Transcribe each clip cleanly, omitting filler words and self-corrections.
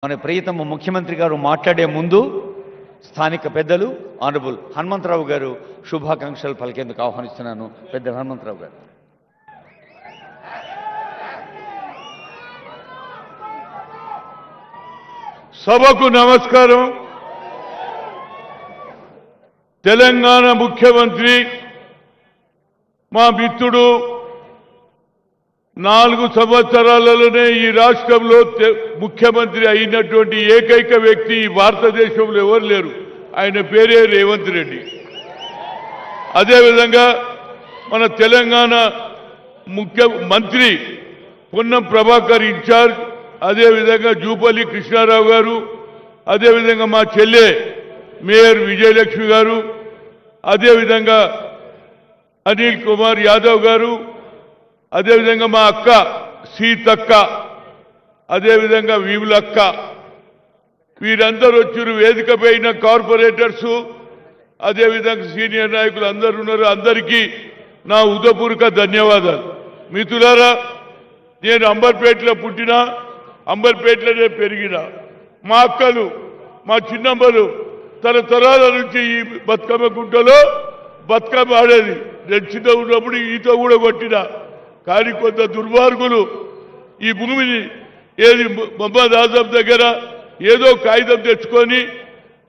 మన ప్రియతమ ముఖ్యమంత్రి గారు మాట్లాడే ముందు స్థానిక పెద్దలు ఆనరబుల్ హనుమంతరావు గారు శుభాకాంక్షలు పలికేందుకు ఆహ్వానిస్తున్నాను. పెద్దలు హనుమంతరావు గారు. సభకు నమస్కారం. తెలంగాణ ముఖ్యమంత్రి మా మిత్రుడు 4 సంవత్సరాలలోనే ఈ రాష్ట్రంలో ముఖ్యమంత్రి అయినటువంటి ఏకైక వ్యక్తి భారతదేశంలో ఎవరు లేరు. ఆయన పేరే రేవంత్ రెడ్డి. అదేవిధంగా మన తెలంగాణ ముఖ్యమంత్రి పొన్నం ప్రభాకర్ ఇన్ఛార్జ్, అదేవిధంగా జూపల్లి కృష్ణారావు గారు, అదేవిధంగా మా చెల్లె మేయర్ విజయలక్ష్మి గారు, అదేవిధంగా అనిల్ కుమార్ యాదవ్ గారు, అదేవిధంగా మా అక్క సీతక్క, అదేవిధంగా వీవులక్క, వీరందరూ వచ్చారు. వేదిక పైన కార్పొరేటర్సు, అదేవిధంగా సీనియర్ నాయకులు అందరూ ఉన్నారు. అందరికీ నా హృదయపూర్వక ధన్యవాదాలు. మిత్రులారా, నేను అంబర్పేటలో పుట్టినా, అంబర్పేటలోనే పెరిగినా. మా అక్కలు, మా చిన్నమ్మలు తరతరాల నుంచి ఈ బతుకమ్మ గుంటలో బతుకమ్మ ఆడేది. నేను చిన్న ఉన్నప్పుడు ఈతో కూడా కొట్టినా. కానీ కొంత దుర్మార్గులు ఈ భూమిని ఏది మొహమ్మద్ ఆజం దగ్గర ఏదో కాగితం తెచ్చుకొని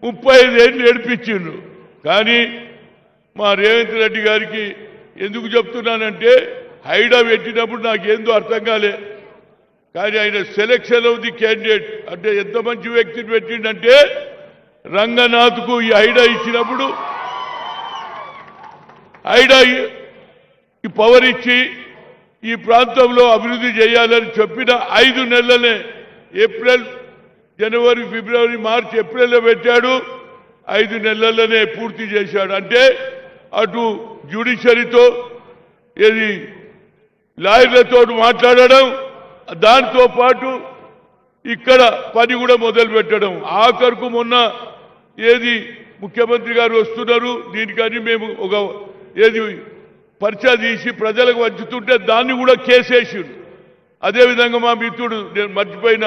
35 ఏళ్ళు ఏడిపించిండ్రు. కానీ మా రేవంత్ రెడ్డి గారికి ఎందుకు చెప్తున్నానంటే, హైడా పెట్టినప్పుడు నాకేందో అర్థం కాలే. కానీ ఆయన సెలెక్షన్ ఆఫ్ ది క్యాండిడేట్ అంటే ఎంత మంచి వ్యక్తిని పెట్టిండంటే, రంగనాథ్కు ఈ హైడా ఇచ్చినప్పుడు హైడా ఈ పవర్ ఇచ్చి ఈ ప్రాంతంలో అభివృద్ధి చేయాలని చెప్పిన 5 నెలలనే ఏప్రిల్, జనవరి, ఫిబ్రవరి, మార్చి, ఏప్రిల్లో పెట్టాడు. 5 నెలలనే పూర్తి చేశాడు. అంటే అటు జ్యుడిషియరీతో ఏది లాయర్లతో మాట్లాడడం, దాంతో పాటు ఇక్కడ పని కూడా మొదలు పెట్టడం. ఆఖరుకు మొన్న ఏది ముఖ్యమంత్రి గారు వస్తున్నారు, దీనికని మేము ఒక ఏది పరిచయ తీసి ప్రజలకు వంచుతుంటే దాన్ని కూడా కేసేసిండు. అదేవిధంగా మా మిత్రుడు, నేను మర్చిపోయిన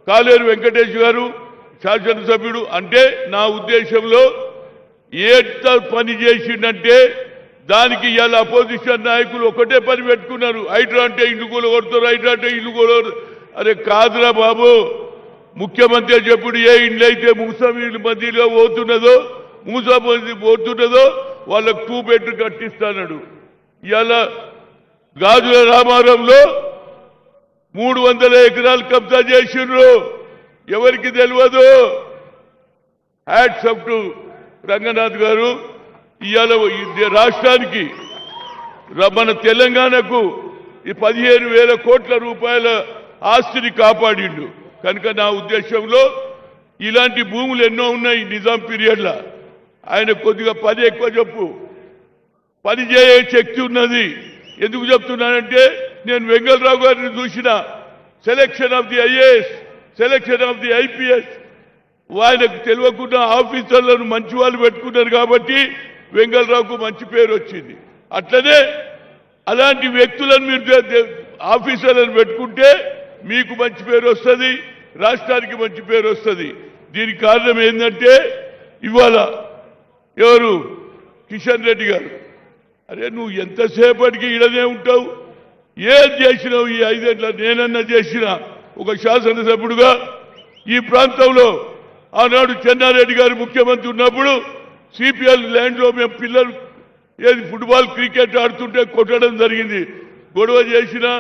కాలేరు వెంకటేష్ గారు శాసనసభ్యుడు. అంటే నా ఉద్దేశంలో ఎంత పని చేసిండంటే దానికి ఇవాళ అపోజిషన్ నాయకులు ఒకటే పని పెట్టుకున్నారు. హైడ్రా అంటే ఇల్లు కూలగొడతారు, హైడ్రా అంటే ఇల్లు కూలగొడతారు. అరే కాదురా బాబు, ముఖ్యమంత్రి చెప్పుడు ఏ ఇండ్లు అయితే మదిలో పోతున్నదో వాళ్ళకు 2 బెడ్లు కట్టిస్తాడు. ఇవాళ గాజుల రామారంలో 300 ఎకరాలు కబ్జా చేసిండ్రు. ఎవరికి తెలియదు. హ్యాట్స్ ఆఫ్ టు రంగనాథ్ గారు. ఇవాళ రాష్ట్రానికి, మన తెలంగాణకు ఈ 15,000 కోట్ల రూపాయల ఆస్తిని కాపాడిండు. కనుక నా ఉద్దేశంలో ఇలాంటి భూములు ఎన్నో ఉన్నాయి నిజాం పీరియడ్లో. ఆయన కొద్దిగా పని ఎక్కువ చెప్పు, పని చేయ శక్తి ఉన్నది. ఎందుకు చెప్తున్నానంటే, నేను వెంగళరావు గారిని చూసిన selection of the IAS, selection of the IPS, ఆయనకు తెలియకుండా ఆఫీసర్లను మంచి వాళ్ళు పెట్టుకున్నారు కాబట్టి వెంగళరావుకు మంచి పేరు వచ్చింది. అట్లనే అలాంటి వ్యక్తులను మీరు ఆఫీసర్లను పెట్టుకుంటే మీకు మంచి పేరు వస్తుంది, రాష్ట్రానికి మంచి పేరు వస్తుంది. దీనికి కారణం ఏంటంటే, ఇవాళ ఎవరు కిషన్ రెడ్డి గారు, అరే నువ్వు ఎంతసేపటికి ఇడనే ఉంటావు, ఏం చేసినావు ఈ 5 ఏళ్ళ? నేనన్నా చేసినా ఒక శాసనసభ్యుడుగా ఈ ప్రాంతంలో. ఆనాడు చెన్నారెడ్డి గారు ముఖ్యమంత్రి ఉన్నప్పుడు సిపిఎల్ ల్యాండ్లో మేము పిల్లలు ఏది ఫుట్బాల్, క్రికెట్ ఆడుతుంటే కొట్టడం జరిగింది. గొడవ చేసినా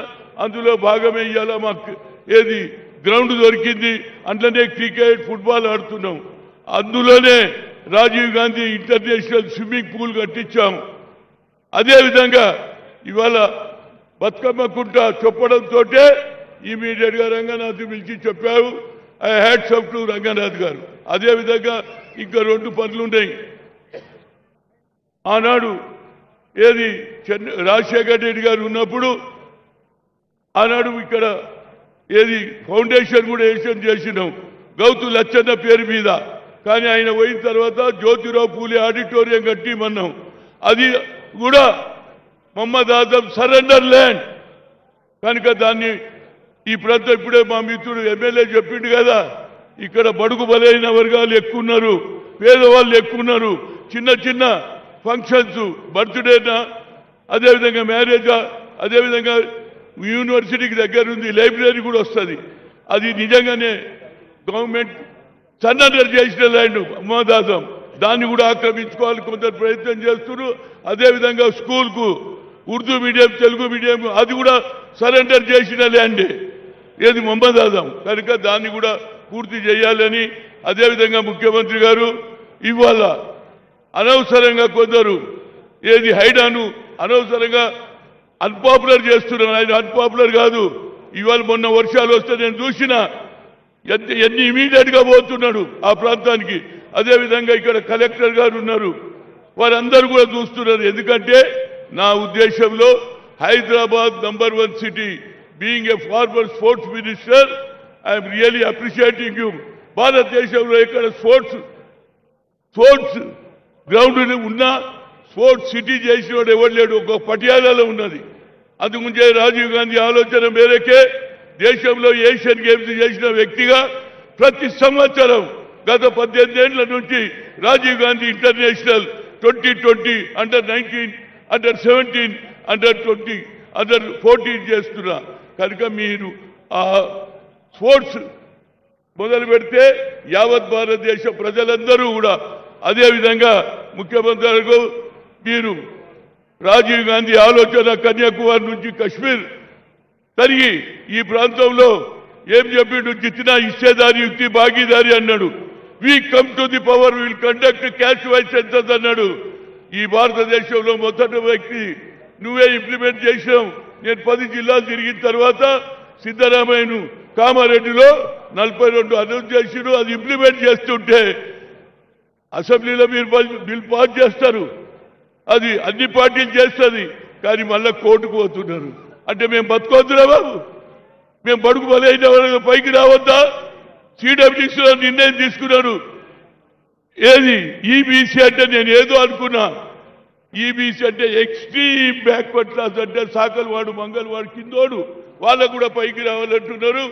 అందులో భాగమే. ఇవాళ మాకు ఏది గ్రౌండ్ దొరికింది, అందులోనే క్రికెట్, ఫుట్బాల్ ఆడుతున్నాం. అందులోనే Rajiv Gandhi international swimming pool కట్టించాం. అదేవిధంగా ఇవాళ బతుకమ్మ కుంట చెప్పడంతో ఇమీడియట్గా రంగనాథ్ పిలిచి చెప్పావు. I hats off to Ranganath garu. అదేవిధంగా ఇంకా 2 పనులు ఉన్నాయి. ఆనాడు ఏది రాజశేఖర రెడ్డి గారు ఉన్నప్పుడు ఆనాడు ఇక్కడ ఏది ఫౌండేషన్ కూడా చేసినాం గౌతు లచ్చన్న పేరు మీద. కానీ ఆయన పోయిన తర్వాత జ్యోతిరావు పూలే ఆడిటోరియం కట్టిమన్నాం. అది కూడా మొహమ్మద్ ఆజం సరెండర్ ల్యాండ్ కనుక దాన్ని ఈ ప్రాంతం ఇప్పుడే మా మిత్రుడు ఎమ్మెల్యే చెప్పిండు కదా, ఇక్కడ బడుగు బలైన వర్గాలు ఎక్కువ ఉన్నారు, పేదవాళ్ళు ఎక్కువ ఉన్నారు. చిన్న చిన్న ఫంక్షన్స్, బర్త్డేనా, అదేవిధంగా మ్యారేజా, అదేవిధంగా యూనివర్సిటీకి దగ్గర ఉంది, లైబ్రరీ కూడా వస్తుంది. అది నిజంగానే గవర్నమెంట్ సన్నద్ధ చేసిన ల్యాండ్ ఉమాదాసం, దాన్ని కూడా ఆక్రమించుకోవాలి కొందరు ప్రయత్నం చేస్తున్నారు. అదేవిధంగా స్కూల్కు ఉర్దూ మీడియం, తెలుగు మీడియం అది కూడా సరెండర్ చేసిన ల్యాండే ఏది మొహమ్మద్ ఆజం, కనుక దాన్ని కూడా పూర్తి చేయాలని. అదేవిధంగా ముఖ్యమంత్రి గారు ఇవాళ అనవసరంగా కొందరు ఏది హైడాను అనవసరంగా అన్పాపులర్ చేస్తున్నారు. ఆయన అన్పాపులర్ కాదు. ఇవాళ మొన్న వర్షాలు వస్తే నేను చూసిన ఎన్ని ఇమీడియట్ గా పోతున్నాడు ఆ ప్రాంతానికి. అదేవిధంగా ఇక్కడ కలెక్టర్ గారు ఉన్నారు, వారందరూ కూడా చూస్తున్నారు. ఎందుకంటే నా ఉద్దేశంలో Hyderabad number 1 city, being a former sports minister, I'm really appreciating you. భారతదేశంలో ఇక్కడ స్పోర్ట్స్ గ్రౌండ్ ఉన్న స్పోర్ట్స్ సిటీ చేసిన వాడు ఎవరు లేడు, ఒక పటియాలాలో ఉన్నది. అందుగుంచే రాజీవ్ గాంధీ ఆలోచన మేరకే దేశంలో ఏషియన్ గేమ్స్ చేసిన వ్యక్తిగా ప్రతి సంవత్సరం గత 18 ఏళ్ల నుంచి రాజీవ్ గాంధీ ఇంటర్నేషనల్ 2020 అండర్-19, అండర్-17, అండర్-20, అండర్-14 చేస్తున్నా. కనుక మీరు ఆ స్పోర్ట్స్ మొదలు పెడితే యావత్ భారతదేశ ప్రజలందరూ కూడా, అదేవిధంగా ముఖ్యమంత్రులకు మీరు రాజీవ్ గాంధీ ఆలోచన కన్యాకుమారి నుంచి కశ్మీర్ తరిగి ఈ ప్రాంతంలో ఏం చెప్పిండు, జిత్నా హిస్సేదారి యుక్తి భాగీదారి అన్నాడు. We come to the power, will conduct caste wise census అన్నాడు. ఈ భారతదేశంలో మొదటి వ్యక్తి నువ్వే ఇంప్లిమెంట్ చేసినావు. నేను 10 జిల్లాలు తిరిగిన తర్వాత సిద్ధరామయ్యను కామారెడ్డిలో 42 అనౌన్స్ చేసిరు. అది ఇంప్లిమెంట్ చేస్తుంటే అసెంబ్లీలో మీరు బిల్ పాస్ చేస్తారు, అది అన్ని పార్టీలు చేస్తుంది, కానీ మళ్ళా కోర్టుకు పోతున్నారు. అంటే మేము బతుకొద్దురా బాబు, మేము బడుగు బలైన పైకి రావద్దా? సిడబ్ల్యూసీలో నిర్ణయం తీసుకున్నారు. ఏది ఈబీసీ అంటే నేను ఏదో అనుకున్నా. ఈబీసీ అంటే ఎక్స్ట్రీమ్ బ్యాక్వర్డ్ క్లాస్, అంటే సాకల్వాడు మంగళవాడు కిందోడు, వాళ్ళకు కూడా పైకి రావాలంటున్నారు.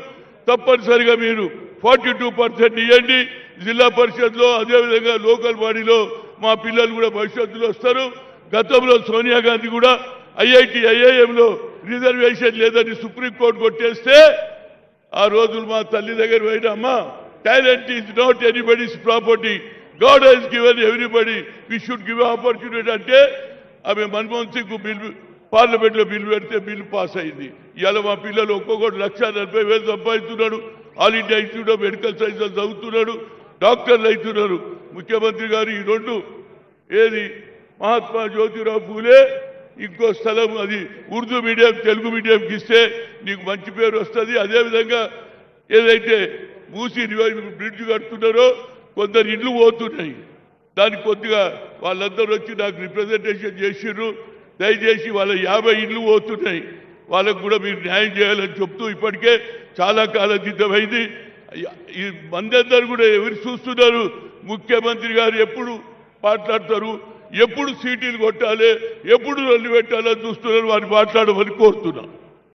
తప్పనిసరిగా మీరు 42% ఇవ్వండి జిల్లా పరిషత్లో, అదేవిధంగా లోకల్ బాడీలో మా పిల్లలు కూడా భవిష్యత్తులో వస్తారు. గతంలో సోనియా గాంధీ కూడా ఐఐటి ఐఐఎంలో రిజర్వేషన్ లేదని సుప్రీంకోర్టు కొట్టేస్తే ఆ రోజులు మా తల్లి దగ్గర పోయినా, అమ్మా talent is not anybody's property, God has given everybody, we should give opportunity అంటే ఆమె మన్మోహన్ సింగ్ బిల్లు పార్లమెంట్లో బిల్లు పెడితే బిల్లు పాస్ అయింది. ఇవాళ మా పిల్లలు ఒక్కొక్కటి 1,40,000 సంపాదిస్తున్నాడు. All India Institute of Medical Sciences చదువుతున్నాడు, డాక్టర్లు అవుతున్నారు. ముఖ్యమంత్రి గారు ఈ 2 ఏది మహాత్మా జ్యోతిరావు పూలే ఇంకో స్థలం, అది ఉర్దూ మీడియం తెలుగు మీడియంకి ఇస్తే నీకు మంచి పేరు వస్తుంది. అదేవిధంగా ఏదైతే మూసి బ్రిడ్జ్ కడుతున్నారో కొందరు ఇండ్లు పోతున్నాయి, దానికి కొద్దిగా వాళ్ళందరూ వచ్చి నాకు రిప్రజెంటేషన్ చేసిర్రు. దయచేసి వాళ్ళ 50 ఇండ్లు పోతున్నాయి, వాళ్ళకు కూడా మీరు న్యాయం చేయాలని చెప్తూ ఇప్పటికే చాలా కాలం సిద్ధమైంది. ఈ మందందరూ కూడా ఎవరు చూస్తున్నారు, ముఖ్యమంత్రి గారు ఎప్పుడు మాట్లాడతారు, ఎప్పుడు సీటీలు కొట్టాలి, ఎప్పుడు రొల్లు పెట్టాలని చూస్తున్నారు, వారిని మాట్లాడమని కోరుతున్నాను.